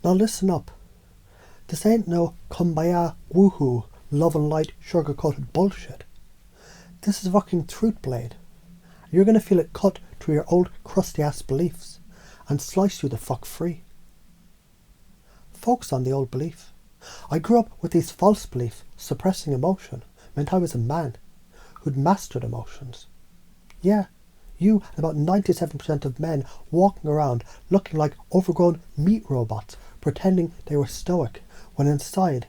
Now listen up. This ain't no kumbaya, woohoo, love and light, sugar-coated bullshit. This is fucking truth blade. You're going to feel it cut through your old crusty-ass beliefs and slice you the fuck free. Focus on the old belief. I grew up with these false beliefs. Suppressing emotion meant I was a man who'd mastered emotions. Yeah, you and about 97% of men walking around looking like overgrown meat robots pretending they were stoic when inside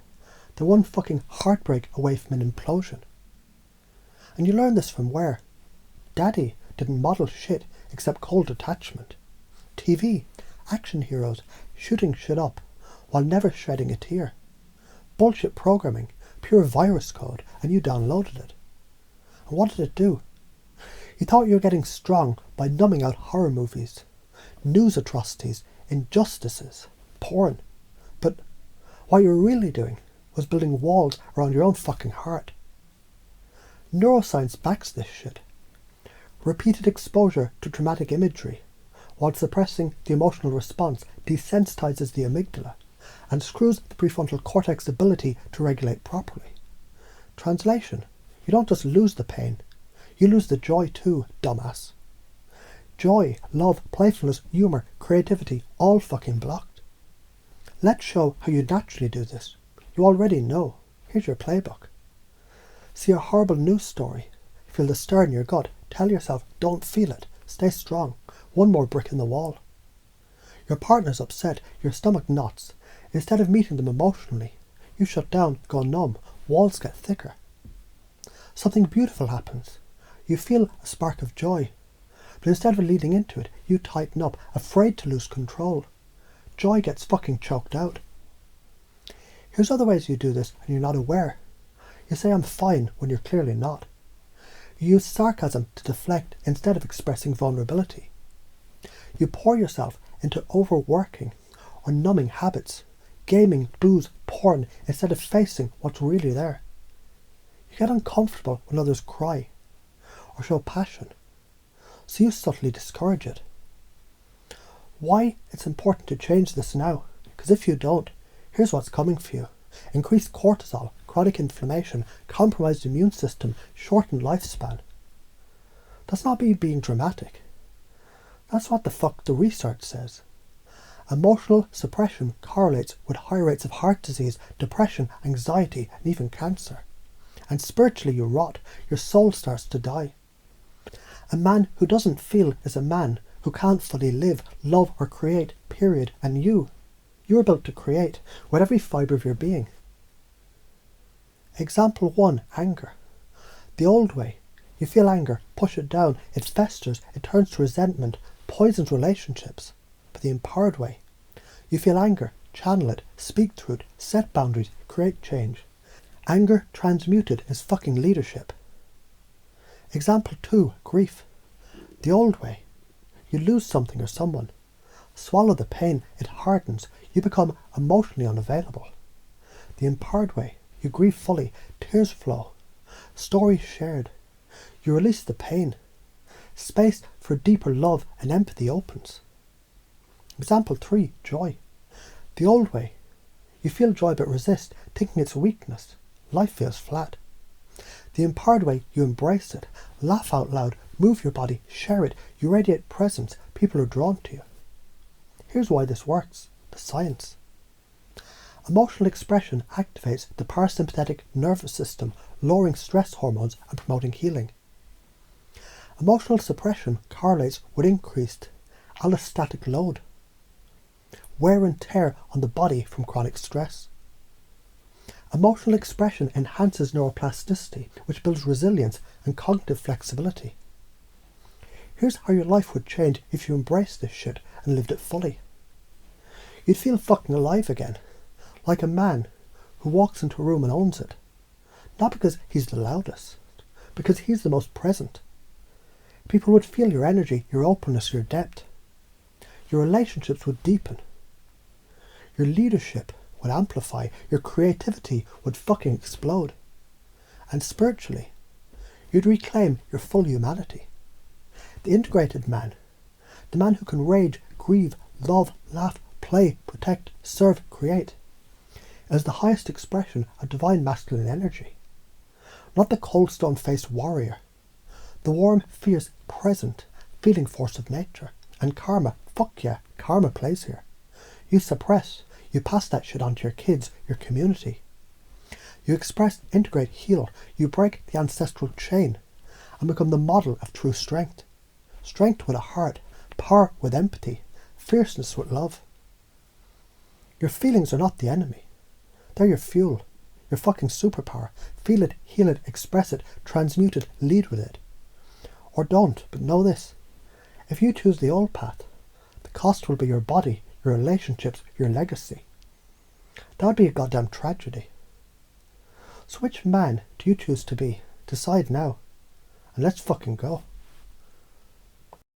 they're one fucking heartbreak away from an implosion. And you learn this from where? Daddy didn't model shit except cold attachment. TV, action heroes shooting shit up while never shedding a tear. Bullshit programming, pure virus code, and you downloaded it. And what did it do? You thought you were getting strong by numbing out horror movies, news atrocities, injustices, porn. But what you were really doing was building walls around your own fucking heart. Neuroscience backs this shit. Repeated exposure to traumatic imagery, while suppressing the emotional response, desensitizes the amygdala and screws the prefrontal cortex ability to regulate properly. Translation: you don't just lose the pain, you lose the joy too, dumbass. Joy, love, playfulness, humour, creativity, all fucking blocked. Let's show how you naturally do this. You already know. Here's your playbook. See a horrible news story. Feel the stir in your gut. Tell yourself, don't feel it. Stay strong. One more brick in the wall. Your partner's upset. Your stomach knots. Instead of meeting them emotionally, you shut down, go numb. Walls get thicker. Something beautiful happens. You feel a spark of joy. But instead of leading into it, you tighten up, afraid to lose control. Joy gets fucking choked out. Here's other ways you do this and you're not aware. You say I'm fine when you're clearly not. You use sarcasm to deflect instead of expressing vulnerability. You pour yourself into overworking or numbing habits, gaming, booze, porn, instead of facing what's really there. You get uncomfortable when others cry or show passion, so you subtly discourage it. Why it's important to change this now? Because if you don't, here's what's coming for you. Increased cortisol, chronic inflammation, compromised immune system, shortened lifespan. That's not me being dramatic. That's what the fuck the research says. Emotional suppression correlates with higher rates of heart disease, depression, anxiety, and even cancer. And spiritually you rot, your soul starts to die. A man who doesn't feel is a man who can't fully live, love or create, period. And you're built to create with every fibre of your being. Example 1, anger. The old way. You feel anger, push it down, it festers, it turns to resentment, poisons relationships. But the empowered way. You feel anger, channel it, speak through it, set boundaries, create change. Anger transmuted is fucking leadership. Example 2, grief. The old way. You lose something or someone. Swallow the pain, it hardens, you become emotionally unavailable. The empowered way. You grieve fully, tears flow, stories shared. You release the pain. Space for deeper love and empathy opens. Example 3, joy. The old way. You feel joy but resist, thinking it's weakness. Life feels flat. The empowered way, you embrace it, laugh out loud, move your body, share it, you radiate presence, people are drawn to you. Here's why this works, the science. Emotional expression activates the parasympathetic nervous system, lowering stress hormones and promoting healing. Emotional suppression correlates with increased allostatic load, wear and tear on the body from chronic stress. Emotional expression enhances neuroplasticity, which builds resilience and cognitive flexibility. Here's how your life would change if you embraced this shit and lived it fully. You'd feel fucking alive again, like a man who walks into a room and owns it. Not because he's the loudest, because he's the most present. People would feel your energy, your openness, your depth. Your relationships would deepen. Your leadership would amplify. Your creativity would fucking explode. And spiritually, you'd reclaim your full humanity. The integrated man, the man who can rage, grieve, love, laugh, play, protect, serve, create. It is the highest expression of divine masculine energy. Not the cold stone-faced warrior. The warm, fierce, present, feeling force of nature. And karma, fuck yeah, karma plays here. You suppress, you pass that shit on to your kids, your community. You express, integrate, heal, you break the ancestral chain and become the model of true strength. Strength with a heart, power with empathy, fierceness with love. Your feelings are not the enemy. They're your fuel, your fucking superpower. Feel it, heal it, express it, transmute it, lead with it. Or don't, but know this. If you choose the old path, the cost will be your body, your relationships, your legacy. That would be a goddamn tragedy. So which man do you choose to be? Decide now. And let's fucking go.